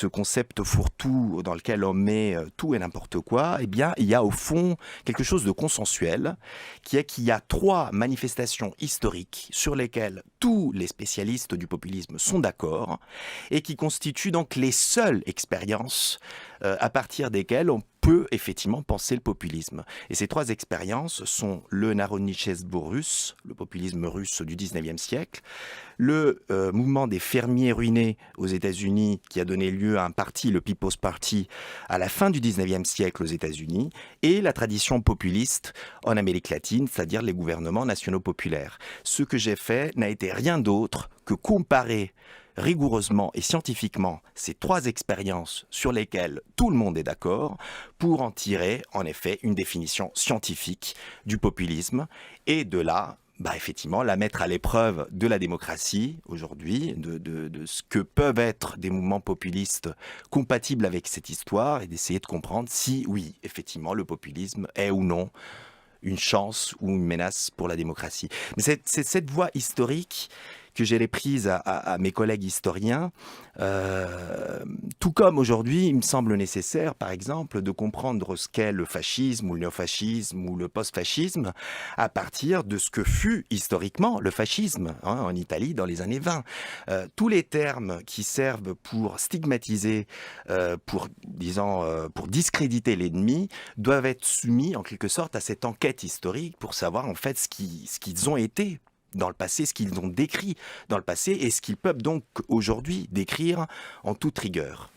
ce concept fourre-tout dans lequel on met tout et n'importe quoi, eh bien, il y a au fond quelque chose de consensuel, qui est qu'il y a trois manifestations historiques sur lesquelles tous les spécialistes du populisme sont d'accord et qui constituent donc les seules expériences à partir desquelles on peut effectivement penser le populisme. Et ces trois expériences sont le narodnichesbo russe, le populisme russe du 19e siècle, le mouvement des fermiers ruinés aux États-Unis qui a donné lieu à un parti, le People's Party, à la fin du 19e siècle aux États-Unis, et la tradition populiste en Amérique latine, c'est-à-dire les gouvernements nationaux populaires. Ce que j'ai fait n'a été rien d'autre que comparer rigoureusement et scientifiquement ces trois expériences sur lesquelles tout le monde est d'accord pour en tirer en effet une définition scientifique du populisme et de là effectivement, la mettre à l'épreuve de la démocratie aujourd'hui, de ce que peuvent être des mouvements populistes compatibles avec cette histoire et d'essayer de comprendre si, oui, effectivement, le populisme est ou non une chance ou une menace pour la démocratie. Mais c'est cette voie historique que j'ai prise à mes collègues historiens, tout comme aujourd'hui, il me semble nécessaire, par exemple, de comprendre ce qu'est le fascisme ou le néofascisme ou le post-fascisme à partir de ce que fut historiquement le fascisme en Italie dans les années 20. Tous les termes qui servent pour stigmatiser, pour discréditer l'ennemi, doivent être soumis en quelque sorte à cette enquête historique pour savoir en fait ce qu'ils ont été dans le passé, ce qu'ils ont décrit dans le passé et ce qu'ils peuvent donc aujourd'hui décrire en toute rigueur.